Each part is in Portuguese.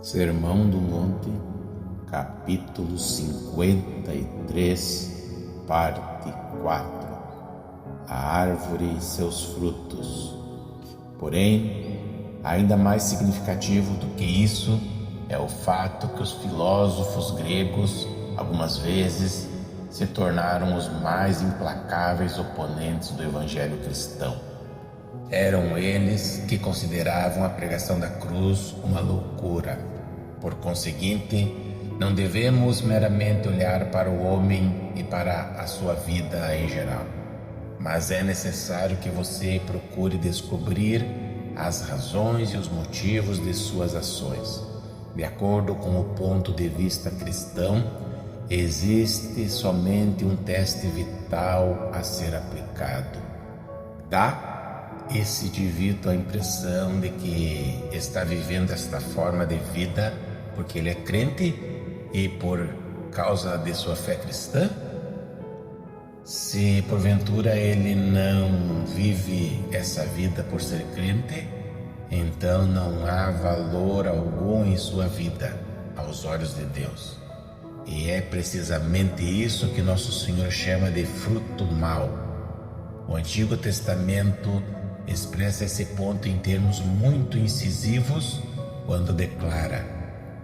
Sermão do Monte, capítulo 53, parte 4. A árvore e seus frutos. Porém, ainda mais significativo do que isso é o fato que os filósofos gregos, algumas vezes, se tornaram os mais implacáveis oponentes do evangelho cristão. Eram eles que consideravam a pregação da cruz uma loucura. Por conseguinte, não devemos meramente olhar para o homem e para a sua vida em geral, mas é necessário que você procure descobrir as razões e os motivos de suas ações. De acordo com o ponto de vista cristão, existe somente um teste vital a ser aplicado. Dá esse indivíduo a impressão de que está vivendo esta forma de vida porque ele é crente e por causa de sua fé cristã? Se porventura ele não vive essa vida por ser crente, então não há valor algum em sua vida aos olhos de Deus. E é precisamente isso que nosso Senhor chama de fruto mau. O Antigo Testamento expressa esse ponto em termos muito incisivos quando declara: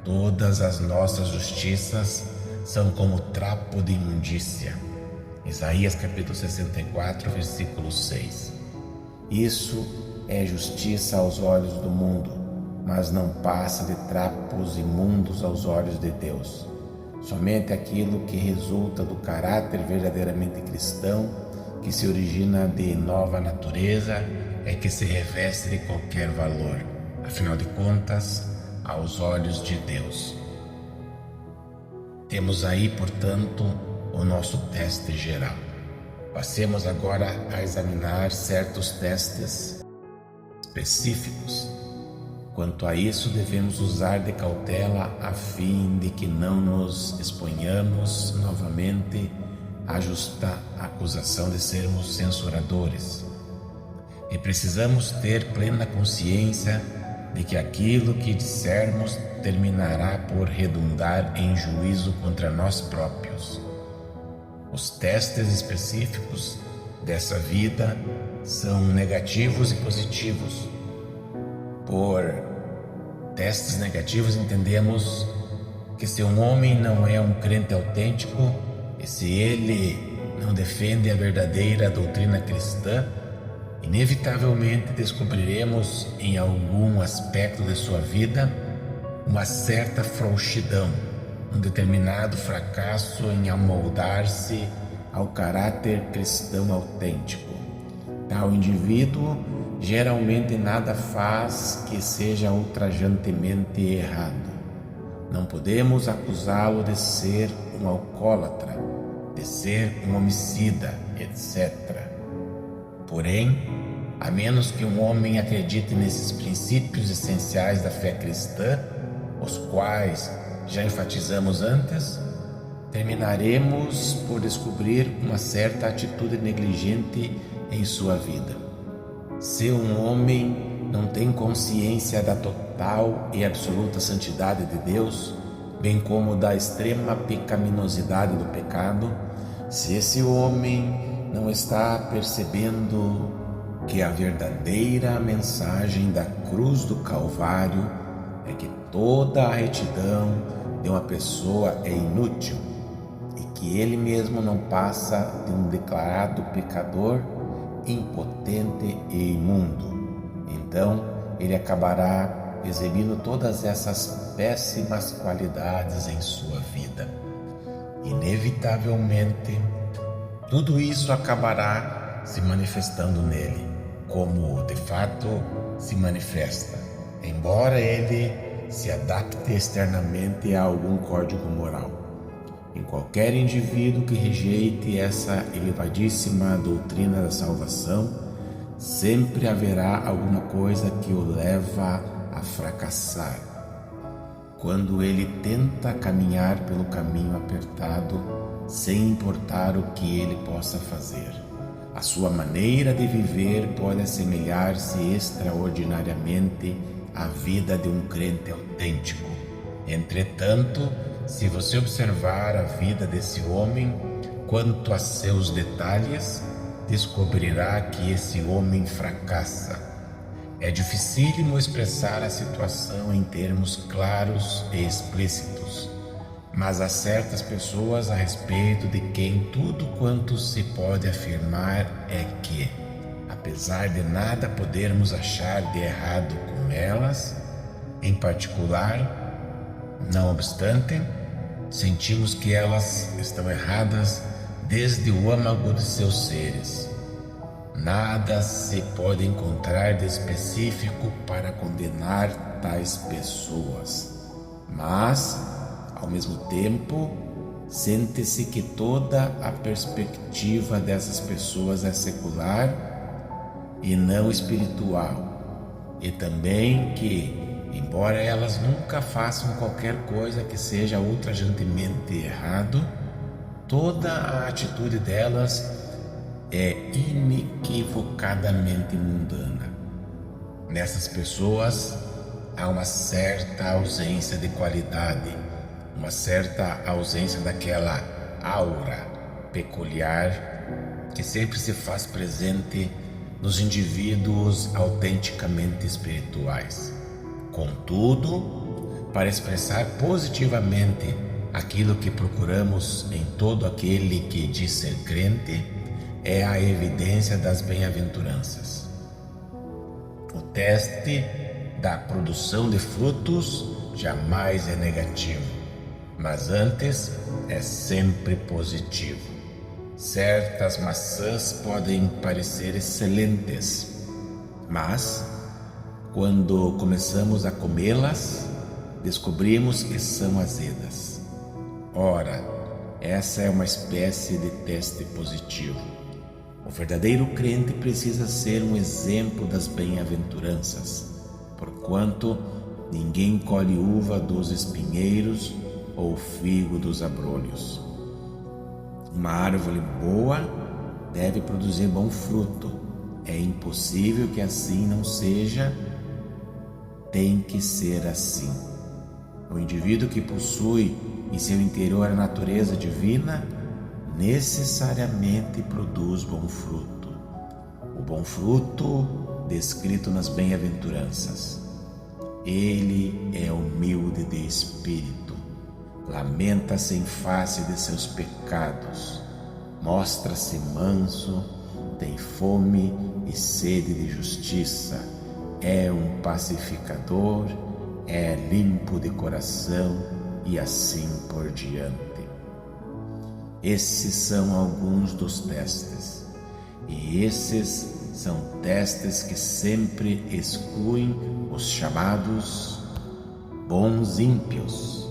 todas as nossas justiças são como trapo de imundícia. Isaías capítulo 64, versículo 6. Isso é justiça aos olhos do mundo, mas não passa de trapos imundos aos olhos de Deus. Somente aquilo que resulta do caráter verdadeiramente cristão, que se origina de nova natureza, é que se reveste de qualquer valor. Afinal de contas, aos olhos de Deus. Temos aí, portanto, o nosso teste geral. Passemos agora a examinar certos testes específicos. Quanto a isso, devemos usar de cautela a fim de que não nos exponhamos novamente à justa acusação de sermos censuradores. E precisamos ter plena consciência de que aquilo que dissermos terminará por redundar em juízo contra nós próprios. Os testes específicos dessa vida são negativos e positivos. Por testes negativos entendemos que se um homem não é um crente autêntico e se ele não defende a verdadeira doutrina cristã, inevitavelmente descobriremos em algum aspecto de sua vida uma certa frouxidão, um determinado fracasso em amoldar-se ao caráter cristão autêntico. Tal indivíduo geralmente nada faz que seja ultrajantemente errado. Não podemos acusá-lo de ser um alcoólatra, de ser um homicida, etc. Porém, a menos que um homem acredite nesses princípios essenciais da fé cristã, os quais já enfatizamos antes, terminaremos por descobrir uma certa atitude negligente em sua vida. Se um homem não tem consciência da total e absoluta santidade de Deus, bem como da extrema pecaminosidade do pecado, se esse homem não está percebendo que a verdadeira mensagem da cruz do Calvário é que toda a retidão de uma pessoa é inútil e que ele mesmo não passa de um declarado pecador, impotente e imundo, então ele acabará exibindo todas essas péssimas qualidades em sua vida. Inevitavelmente, tudo isso acabará se manifestando nele, como de fato se manifesta, embora ele se adapte externamente a algum código moral. Em qualquer indivíduo que rejeite essa elevadíssima doutrina da salvação, sempre haverá alguma coisa que o leva a fracassar. Quando ele tenta caminhar pelo caminho apertado, sem importar o que ele possa fazer, a sua maneira de viver pode assemelhar-se extraordinariamente à vida de um crente autêntico. Entretanto, se você observar a vida desse homem quanto a seus detalhes, descobrirá que esse homem fracassa. É dificílimo expressar a situação em termos claros e explícitos, mas há certas pessoas a respeito de quem tudo quanto se pode afirmar é que, apesar de nada podermos achar de errado com elas, em particular, não obstante, sentimos que elas estão erradas desde o âmago de seus seres. Nada se pode encontrar de específico para condenar tais pessoas, mas, ao mesmo tempo, sente-se que toda a perspectiva dessas pessoas é secular e não espiritual, e também que, embora elas nunca façam qualquer coisa que seja ultrajantemente errado, toda a atitude delas é inequivocadamente mundana. Nessas pessoas há uma certa ausência de qualidade, uma certa ausência daquela aura peculiar que sempre se faz presente nos indivíduos autenticamente espirituais. Contudo, para expressar positivamente aquilo que procuramos em todo aquele que diz ser crente, é a evidência das bem-aventuranças. O teste da produção de frutos jamais é negativo, mas antes é sempre positivo. Certas maçãs podem parecer excelentes, mas quando começamos a comê-las, descobrimos que são azedas. Ora, essa é uma espécie de teste positivo. O verdadeiro crente precisa ser um exemplo das bem-aventuranças, porquanto ninguém colhe uva dos espinheiros ou figo dos abrolhos. Uma árvore boa deve produzir bom fruto. É impossível que assim não seja, tem que ser assim. O indivíduo que possui em seu interior a natureza divina necessariamente produz bom fruto. O bom fruto descrito nas bem-aventuranças. Ele é humilde de espírito, lamenta-se em face de seus pecados, mostra-se manso, tem fome e sede de justiça, é um pacificador, é limpo de coração e assim por diante. Esses são alguns dos testes, e esses são testes que sempre excluem os chamados bons ímpios.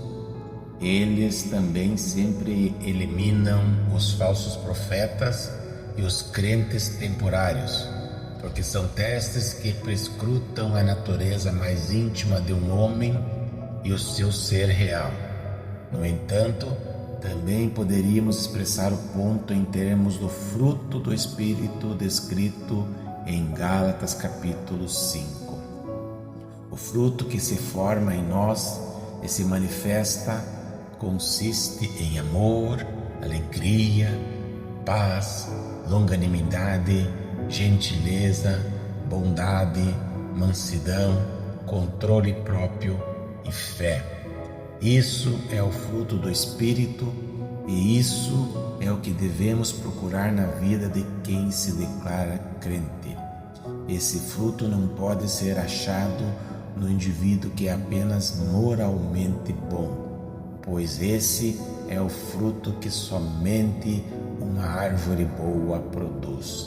Eles também sempre eliminam os falsos profetas e os crentes temporários, porque são testes que perscrutam a natureza mais íntima de um homem e o seu ser real. No entanto, também poderíamos expressar o ponto em termos do fruto do Espírito descrito em Gálatas capítulo 5. O fruto que se forma em nós e se manifesta consiste em amor, alegria, paz, longanimidade, gentileza, bondade, mansidão, controle próprio e fé. Isso é o fruto do Espírito e isso é o que devemos procurar na vida de quem se declara crente. Esse fruto não pode ser achado no indivíduo que é apenas moralmente bom, pois esse é o fruto que somente uma árvore boa produz.